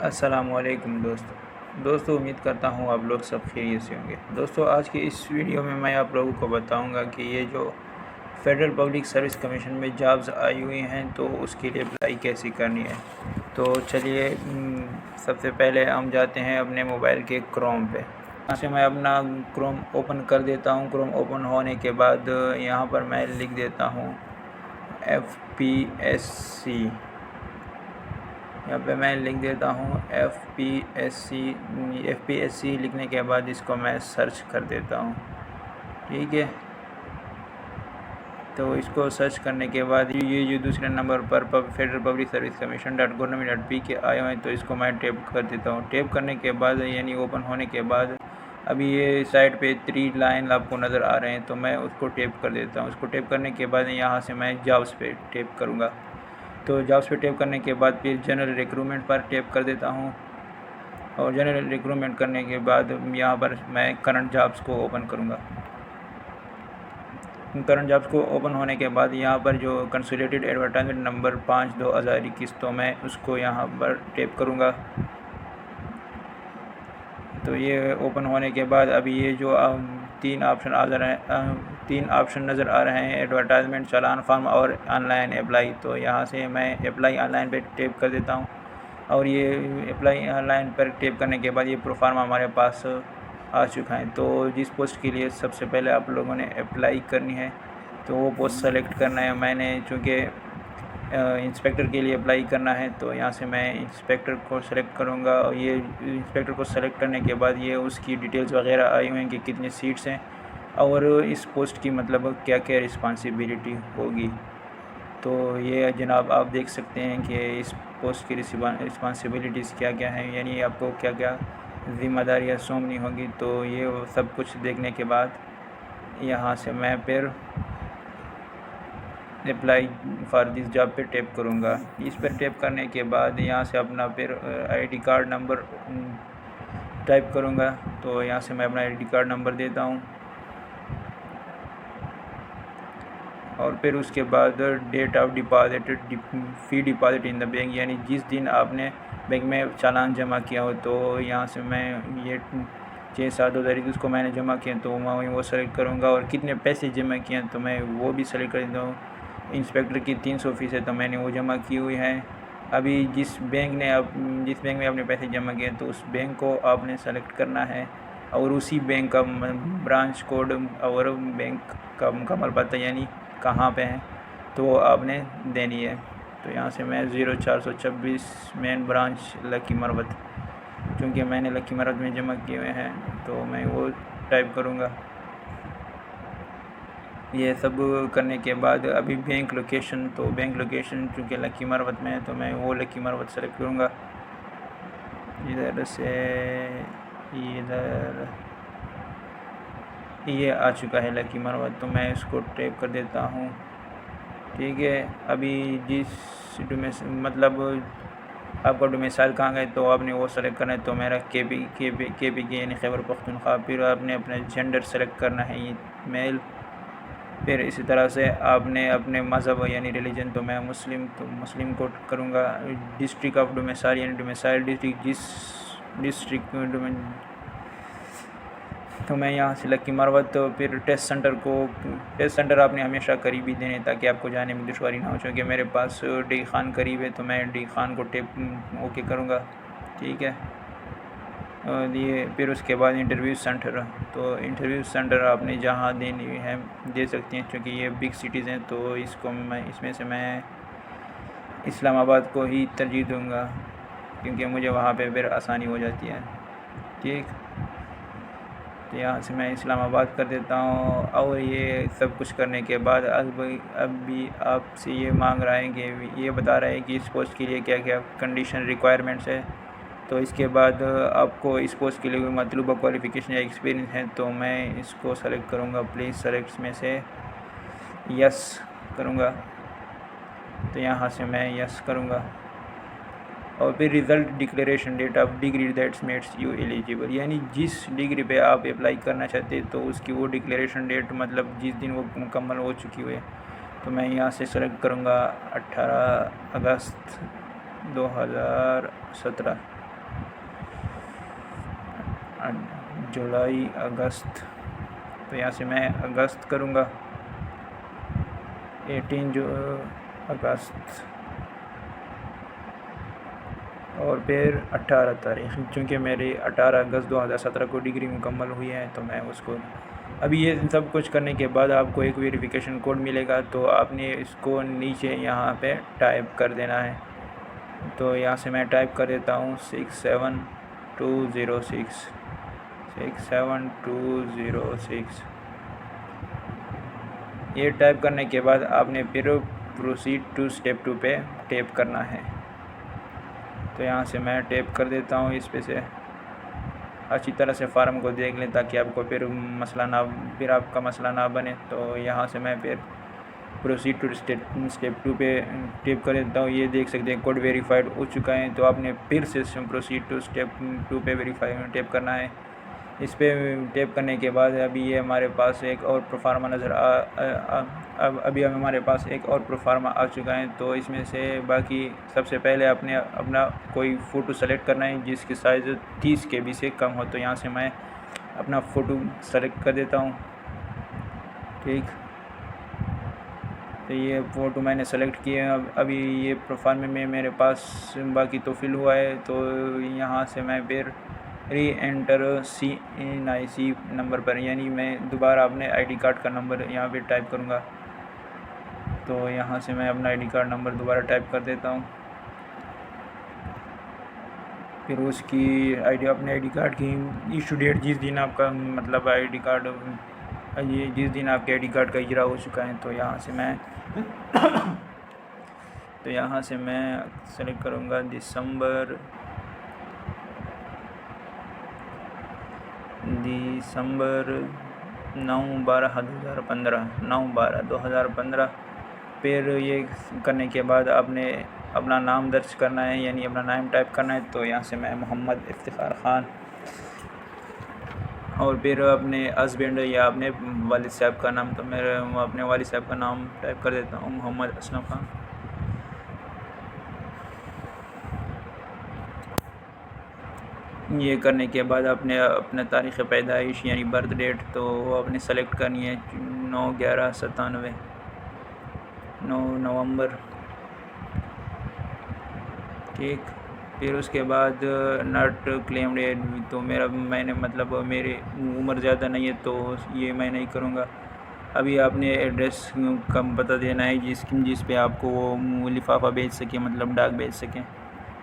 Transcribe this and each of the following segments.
अस्सलामुअलैकुम दोस्तों, उम्मीद करता हूँ आप लोग सब खैरियत से होंगे। दोस्तों, आज की इस वीडियो में मैं आप लोगों को बताऊंगा कि ये जो फेडरल पब्लिक सर्विस कमीशन में जॉब्स आई हुई हैं तो उसके लिए अप्लाई कैसे करनी है। तो चलिए सबसे पहले हम जाते हैं अपने मोबाइल के क्रोम पे। यहाँ से मैं अपना क्रोम ओपन कर देता हूँ। क्रोम ओपन होने के बाद यहाँ पर मैं लिख देता हूँ FPSC। यहाँ पे मैं लिख देता हूँ FPSC लिखने के बाद इसको मैं सर्च कर देता हूँ। ठीक है, तो इसको सर्च करने के बाद ये जो दूसरे नंबर पर federal public service commission .gov.p के आए हुए हैं तो इसको मैं टैप कर देता हूँ। टैप करने के बाद यानी ओपन होने के बाद अभी ये साइड पे 3 लाइन आपको नज़र आ रहे हैं तो मैं उसको टैप कर देता हूँ। उसको टैप करने के बाद यहाँ से मैं जॉब्स पे टैप करूँगा। तो जॉब्स पे टैप करने के बाद फिर जनरल रिक्रूटमेंट पर टैप कर देता हूँ और जनरल रिक्रूटमेंट करने के बाद यहाँ पर मैं करंट जॉब्स को ओपन करूँगा। करंट जॉब्स को ओपन होने के बाद यहाँ पर जो कंसोलिडेटेड एडवर्टाइजमेंट नंबर 5/2021 तो मैं उसको यहाँ पर टैप करूँगा। तो ये ओपन होने के बाद अभी ये जो 3 ऑप्शन नज़र आ रहे हैं, एडवर्टाइजमेंट, चालान फॉर्म और ऑनलाइन अप्लाई। तो यहाँ से मैं अप्लाई ऑनलाइन पे टैप कर देता हूँ और ये अप्लाई ऑनलाइन पर टैप करने के बाद ये प्रोफार्म हमारे पास आ चुका है। तो जिस पोस्ट के लिए सबसे पहले आप लोगों ने अप्लाई करनी है तो वो पोस्ट सेलेक्ट करना है। मैंने चूँकि इंस्पेक्टर के लिए अप्लाई करना है तो यहाँ से मैं इंस्पेक्टर को सेलेक्ट करूँगा और ये इंस्पेक्टर को सेलेक्ट करने के बाद ये उसकी डिटेल्स वगैरह आई हुई हैं कि कितनी सीट्स हैं और इस पोस्ट की मतलब क्या क्या रिस्पॉन्सिबिलिटी होगी। तो ये जनाब आप देख सकते हैं कि इस पोस्ट की रिस्पॉन्सिबिलिटीज़ क्या क्या हैं, यानी आपको क्या क्या ज़िम्मेदारियाँ सौंपनी होगी। तो ये सब कुछ देखने के बाद यहाँ से मैं फिर अप्लाई फॉर दिस जॉब पे टैप करूँगा। इस पर टैप करने के बाद यहाँ से अपना फिर आईडी कार्ड नंबर टाइप करूँगा। तो यहाँ से मैं अपना आईडी कार्ड नंबर देता हूँ और फिर उसके बाद date of deposit, fee deposit in the bank, यानी जिस दिन आपने बैंक में चालान जमा किया हो। तो यहाँ से मैं ये 6/7/2021 को मैंने जमा किया तो मैं वो सेलेक्ट करूँगा और कितने पैसे जमा किए हैं तो मैं वो भी सेलेक्ट कर देता हूँ। इंस्पेक्टर की 300 फ़ीस है तो मैंने वो जमा की हुई है। अभी जिस बैंक में आपने पैसे जमा किए तो उस बैंक को आपने सेलेक्ट करना है और उसी बैंक का ब्रांच कोड और बैंक का मुकम्मल पता यानी कहाँ पे है तो आपने देनी है। तो यहाँ से मैं 0426 मेन ब्रांच लकी मरवत, क्योंकि मैंने लकी मरवत में जमा किए हुए हैं तो मैं वो टाइप करूँगा। ये सब करने के बाद अभी बैंक लोकेशन, तो बैंक लोकेशन चूँकि लकी मरवत में है तो मैं वो लकी मरवत सेलेक्ट करूँगा। इधर से इधर ये आ चुका है लकी मरवत तो मैं इसको टैप कर देता हूँ। ठीक है, अभी जिस मतलब आपका डोमिसाइल कहाँ गए तो आपने वो सेलेक्ट करना है। तो मेरा के यानी खैबर पख्तूनख्वा। फिर आपने अपना जेंडर सेलेक्ट करना है, ये मेल। फिर इसी तरह से आपने अपने मज़हब यानी रिलीजन, तो मैं मुस्लिम तो मुस्लिम को करूँगा। डिस्ट्रिक्ट ऑफ डोमिसाइल यानी डोमिसाइल डिस्ट्रिक्ट, जिस डिस्ट्रिक्ट में तो मैं यहाँ से लकी मरवत। तो फिर टेस्ट सेंटर आपने हमेशा करीब ही देने ताकि आपको जाने में दुश्वारी ना हो। चूँकि मेरे पास डी खान करीब है तो मैं डी खान को टेप ओके करूँगा। ठीक है, और ये फिर उसके बाद इंटरव्यू सेंटर, तो इंटरव्यू सेंटर आपने जहाँ देनी है दे सकती हैं। क्योंकि ये बिग सिटीज़ हैं तो इसमें से मैं इस्लामाबाद को ही तरजीह दूँगा क्योंकि मुझे वहाँ पे फिर आसानी हो जाती है। ठीक, तो यहाँ से मैं इस्लामाबाद कर देता हूँ। और ये सब कुछ करने के बाद अब भी आपसे ये मांग रहा है कि ये बता रहा है कि इस पोस्ट के लिए क्या क्या कंडीशन रिक्वायरमेंट्स है। तो इसके बाद आपको इस पोस्ट के लिए मतलूबा क्वालिफ़िकेशन या एक्सपीरियंस है तो मैं इसको सेलेक्ट करूँगा। प्लीज़ सेलेक्ट में से यस करूँगा। तो यहाँ से मैं यस करूँगा और फिर result declaration date of degree that's makes you eligible, यानी जिस डिग्री पे आप अप्लाई करना चाहते हैं तो उसकी वो डिक्लेरेशन डेट मतलब जिस दिन वो मुकम्मल हो चुकी हुई है। तो मैं यहाँ से सेलेक्ट करूँगा 18 अगस्त 2017। जुलाई अगस्त, तो यहाँ से मैं अगस्त करूँगा 18 अगस्त, और फिर 18 तारीख, क्योंकि मेरी 18 अगस्त 2017 को डिग्री मुकम्मल हुई है, तो मैं उसको अभी ये सब कुछ करने के बाद आपको एक वेरिफिकेशन कोड मिलेगा, तो आपने इसको नीचे यहाँ पे टाइप कर देना है। तो यहाँ से मैं टाइप कर देता हूँ 67206 67206। ये टाइप करने के बाद आपने फिर प्रोसीड टू स्टेप 2 पे टैप करना है। तो यहाँ से मैं टैप कर देता हूँ इस पे से। अच्छी तरह से फार्म को देख लें ताकि आपको फिर आपका मसला ना बने। तो यहाँ से मैं फिर प्रोसीड टू स्टेप 2 पे टैप कर देता हूँ। ये देख सकते हैं कोड वेरीफाइड हो चुका है, तो आपने फिर से प्रोसीड टू स्टेप 2 पे वेरीफाई टैप करना है। इस पे टैप करने के बाद अभी ये हमारे पास एक और प्रोफार्मा अभी हमारे पास एक और प्रोफार्मा आ चुका है। तो इसमें से बाकी सबसे पहले आपने अपना कोई फ़ोटो सेलेक्ट करना है जिसकी साइज़ 30 KB से कम हो। तो यहाँ से मैं अपना फ़ोटो सेलेक्ट कर देता हूँ। ठीक, तो ये फ़ोटो मैंने सेलेक्ट किया। अभी ये प्रोफार्मा में मेरे पास बाकी तो फिल हुआ है। तो यहाँ से मैं फिर री एंटर CNIC नंबर पर, यानी मैं दोबारा अपने ID कार्ड का नंबर यहाँ पे टाइप करूँगा। तो यहाँ से मैं अपना ID कार्ड नंबर दोबारा टाइप कर देता हूँ। फिर उसकी अपने ID कार्ड की इशू डेट, जिस दिन आपका मतलब ID कार्ड ये जिस दिन आपके ID कार्ड का इजरा हो चुका है, तो यहाँ से मैं सेलेक्ट करूँगा दिसंबर 9/12/2015। फिर ये करने के बाद आपने अपना नाम दर्ज करना है, यानी अपना नाम टाइप करना है। तो यहाँ से मैं मोहम्मद इफ्तिखार ख़ान, और फिर अपने हस्बैंड या अपने वालिद साहब का नाम, तो मैं अपने वालिद साहब का नाम टाइप कर देता हूँ, मोहम्मद असलम ख़ान। ये करने के बाद आपने अपना तारीख़ पैदाइश यानी बर्थ डेट तो वो आपने सेलेक्ट करनी है 9/11/97, 9 नवंबर। ठीक, फिर उसके बाद नॉट क्लेम्ड एज, तो मैंने मतलब मेरी उम्र ज़्यादा नहीं है, तो ये मैं नहीं करूँगा। अभी आपने एड्रेस का पता देना है जिस पे आपको वो लिफाफा भेज सके, मतलब डाक भेज सकें।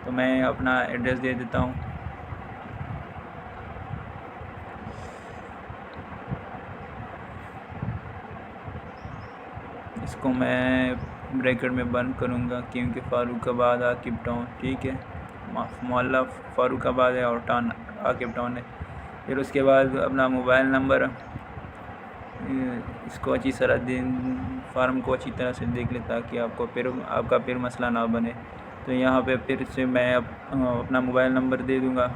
तो मैं अपना एड्रेस दे देता हूँ। इसको मैं ब्रैकेट में बंद करूँगा क्योंकि फ़ारुखाबाद आकिब टाउन, ठीक है, मोहल्ला फ़ारुखाबाद है और टाउन आकिब टाउन है। फिर उसके बाद अपना मोबाइल नंबर, इसको अच्छी तरह फार्म को अच्छी तरह से देख ले ताकि आपका फिर मसला ना बने। तो यहाँ पे फिर से मैं अपना मोबाइल नंबर दे दूँगा।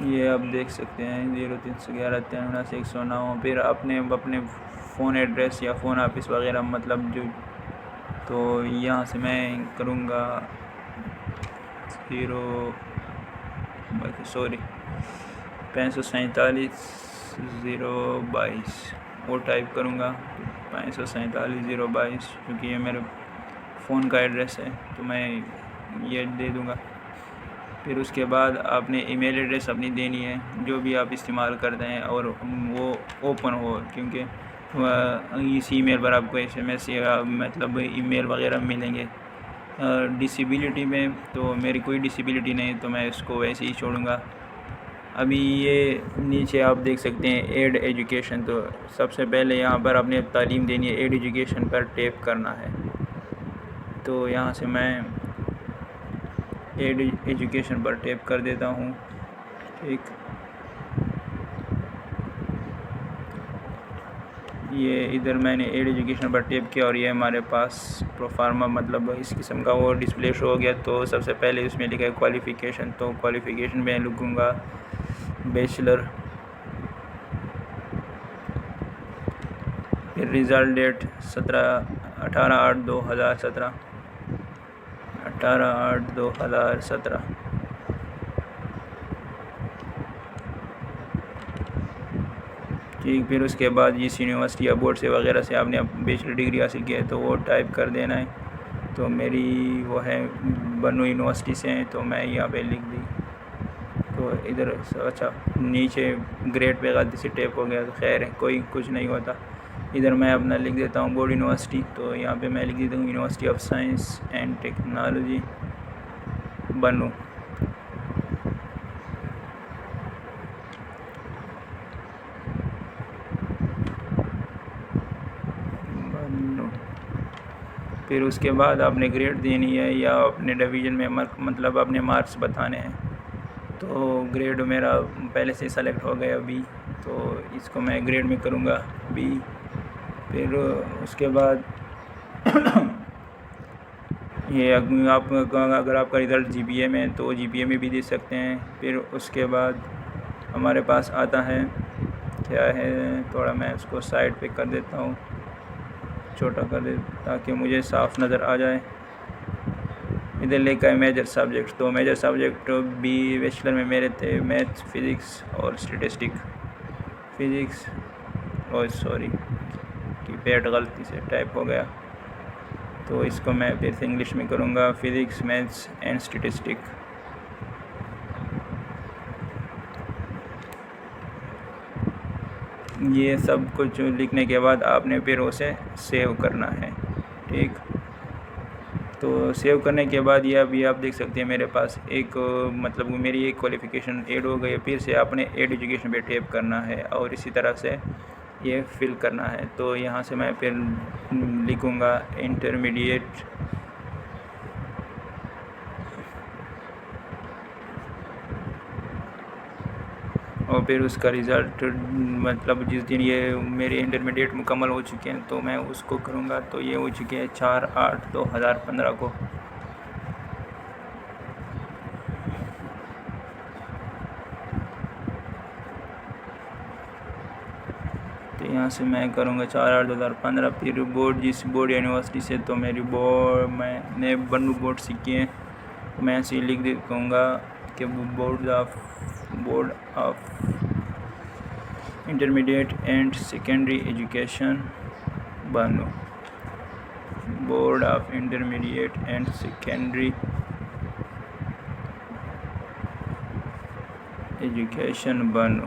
ये आप देख सकते हैं 0311 फिर अपने फ़ोन एड्रेस या फ़ोन ऑफिस वगैरह मतलब जो, तो यहाँ से मैं करूँगा 547-022 वो टाइप करूँगा 547-022, क्योंकि ये मेरे फ़ोन का एड्रेस है, तो मैं ये दे दूँगा। फिर उसके बाद आपने ईमेल एड्रेस अपनी देनी है जो भी आप इस्तेमाल करते हैं, और वो ओपन हो, क्योंकि इस ईमेल पर आपको SMS या मतलब ईमेल वगैरह मिलेंगे। डिसेबिलिटी में तो मेरी कोई डिसेबिलिटी नहीं, तो मैं इसको वैसे ही छोड़ूंगा। अभी ये नीचे आप देख सकते हैं एड एजुकेशन, तो सबसे पहले यहाँ पर आपने तालीम देनी है, एड एजुकेशन पर टैप करना है। तो यहाँ से मैं एड एजुकेशन पर टैप कर देता हूँ। ठीक, ये इधर मैंने एड एजुकेशन पर टैप किया और ये हमारे पास प्रोफार्मा मतलब इस किस्म का वो डिस्प्ले शो हो गया। तो सबसे पहले इसमें लिखा है क्वालिफ़िकेशन, तो क्वालिफ़िकेशन में लिखूँगा बैचलर। फिर रिज़ल्ट डेट 18/8/2017, 18/8/2017। ठीक। फिर उसके बाद जिस यूनिवर्सिटी या बोर्ड से वगैरह से आपने बैचलर डिग्री हासिल की है तो वो टाइप कर देना है। तो मेरी वो है बनू यूनिवर्सिटी से है, तो मैं यहाँ पे लिख दी। तो इधर अच्छा नीचे ग्रेड पे गलती से टैप हो गया, तो खैर है, कोई कुछ नहीं होता। इधर मैं अपना लिख देता हूँ बोर्ड यूनिवर्सिटी, तो यहाँ पे मैं लिख देता हूँ university of science and technology बनू। फिर उसके बाद आपने ग्रेड देनी है या अपने डिवीज़न में मतलब अपने मार्क्स बताने हैं। तो ग्रेड मेरा पहले से सेलेक्ट हो गया बी, तो इसको मैं ग्रेड में करूँगा बी। फिर उसके बाद ये आप अगर आपका रिज़ल्ट जीपीए में है तो जीपीए में भी दे सकते हैं। फिर उसके बाद हमारे पास आता है क्या है, थोड़ा मैं उसको साइड पे कर देता हूँ, छोटा कर दे ताकि मुझे साफ नज़र आ जाए। इधर लेकर है मेजर सब्जेक्ट, तो मेजर सब्जेक्ट बी बैचलर में मेरे थे मैथ्स, फिज़िक्स और स्टैटिस्टिक। फिज़िक्स और सॉरी कि पैड गलती से टाइप हो गया, तो इसको मैं फिर से इंग्लिश में करूँगा फिज़िक्स, मैथ्स एंड स्टैटिस्टिक। ये सब कुछ लिखने के बाद आपने फिर उसे सेव करना है। ठीक, तो सेव करने के बाद ये अभी आप देख सकते हैं मेरे पास एक मतलब मेरी एक क्वालिफ़िकेशन ऐड हो गई है। फिर से आपने ऐड एजुकेशन पे टैप करना है और इसी तरह से ये फिल करना है। तो यहाँ से मैं फिर लिखूँगा इंटरमीडिएट और फिर उसका रिज़ल्ट मतलब जिस दिन ये मेरे इंटरमीडिएट मुकम्मल हो चुके हैं तो मैं उसको करूँगा। तो ये हो चुके हैं 4/8/2015 को। तो यहाँ से मैं करूँगा 4/8/2015। फिर बोर्ड जिस बोर्ड यूनिवर्सिटी से, तो मेरी मैंने बनू बोर्ड सीखी है, तो मैं ऐसे ही लिख दूँगा कि board of intermediate and secondary education Bannu, board of intermediate and secondary education Bannu.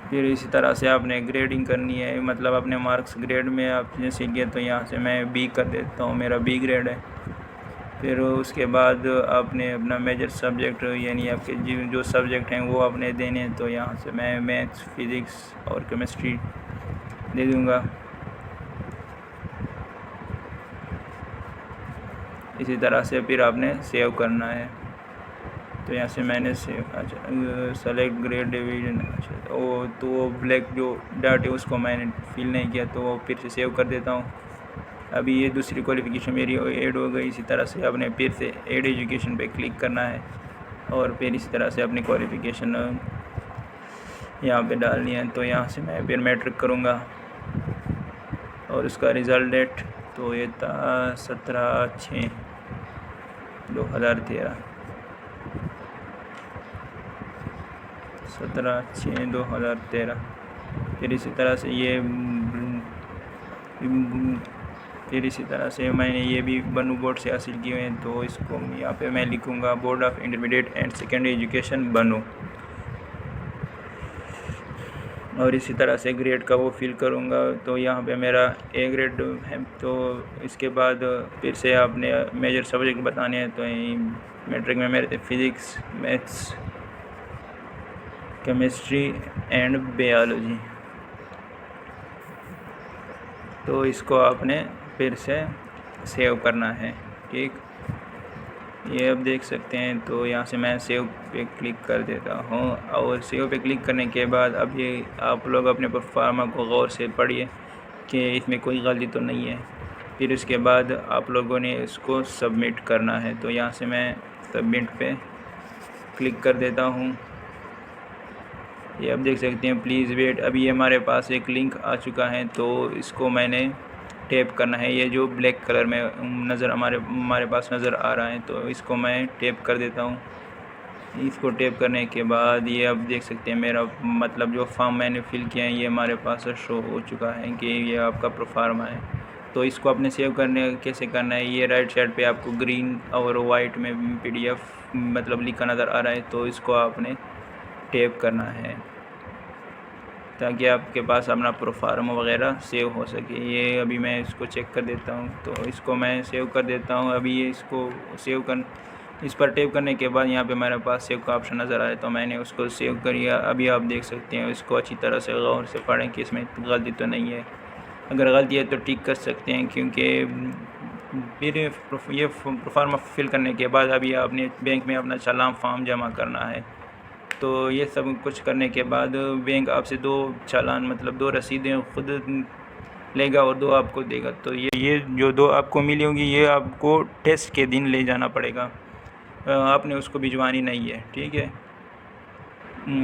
फिर इसी तरह से आपने ग्रेडिंग करनी है, मतलब अपने मार्क्स ग्रेड में आप जैसे गए, तो यहाँ से मैं बी कर देता हूँ, मेरा बी ग्रेड है। फिर उसके बाद आपने अपना मेजर सब्जेक्ट यानी आपके जो सब्जेक्ट हैं वो आपने देने हैं। तो यहाँ से मैं मैथ्स, फिज़िक्स और केमिस्ट्री दे दूँगा। इसी तरह से फिर आपने सेव करना है। तो यहाँ से मैंने सेलेक्ट ग्रेड डिवीज़न, अच्छा तो वो ब्लैक जो डॉट है उसको मैंने फिल नहीं किया, तो वो फिर से सेव कर देता हूँ। अभी ये दूसरी क्वालिफ़िकेशन मेरी ऐड हो गई। इसी तरह से आपने फिर से ऐड एजुकेशन पे क्लिक करना है और फिर इसी तरह से अपनी क्वालिफ़िकेशन यहाँ पे डालनी है। तो यहाँ से मैं फिर मैट्रिक करूँगा और उसका रिज़ल्ट डेट तो ये था 17/6/2013, 17/6/2013। फिर इसी तरह से मैंने ये भी बनू बोर्ड से हासिल किए हैं, तो इसको यहाँ पे मैं लिखूँगा board of intermediate and secondary education बनू और इसी तरह से ग्रेड का वो फिल करूँगा। तो यहाँ पे मेरा ए ग्रेड है। तो इसके बाद फिर से आपने मेजर सब्जेक्ट बताने हैं। तो मैट्रिक में मेरे थे physics, maths, chemistry and biology. तो इसको आपने फिर से सेव करना है। ठीक, ये अब देख सकते हैं। तो यहाँ से मैं सेव पे क्लिक कर देता हूँ और सेव पे क्लिक करने के बाद अब ये आप लोग अपने परफॉर्मा को गौर से पढ़िए कि इसमें कोई गलती तो नहीं है। फिर उसके बाद आप लोगों ने इसको सबमिट करना है। तो यहाँ से मैं सबमिट पे क्लिक कर देता हूँ। ये आप देख सकते हैं प्लीज़ वेट। अभी हमारे पास एक लिंक आ चुका है, तो इसको मैंने टैप करना है। ये जो ब्लैक कलर में हमारे पास नज़र आ रहा है, तो इसको मैं टैप कर देता हूँ। इसको टैप करने के बाद ये आप देख सकते हैं मेरा मतलब जो फॉर्म मैंने फिल किया है ये हमारे पास शो हो चुका है कि ये आपका प्रोफार्मा है। तो इसको आपने सेव करने कैसे करना है, ये राइट साइड पे आपको ग्रीन और वाइट में PDF मतलब लिखा नज़र आ रहा है, तो इसको आपने टैप करना है ताकि आपके पास अपना प्रोफार्मा वगैरह सेव हो सके। ये अभी मैं इसको चेक कर देता हूँ, तो इसको मैं सेव कर देता हूँ। अभी ये इसको सेव कर इस पर टैप करने के बाद यहाँ पे मेरे पास सेव का ऑप्शन नज़र आया, तो मैंने उसको सेव कर लिया। अभी आप देख सकते हैं, इसको अच्छी तरह से गौर से पढ़ें कि इसमें गलती तो नहीं है। अगर गलती है तो ठीक कर सकते हैं, क्योंकि फिर ये प्रोफार्मा फिल करने के बाद अभी आपने बैंक में अपना चालान फॉर्म जमा करना है। तो ये सब कुछ करने के बाद बैंक आपसे 2 चालान मतलब 2 रसीदें खुद लेगा और 2 आपको देगा। तो ये जो 2 आपको मिली होंगी ये आपको टेस्ट के दिन ले जाना पड़ेगा, आपने उसको भिजवानी नहीं है, ठीक है।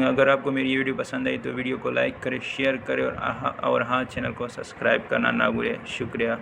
अगर आपको मेरी वीडियो पसंद आई तो वीडियो को लाइक करें, शेयर करें और हाँ चैनल को सब्सक्राइब करना ना भूलें। शुक्रिया।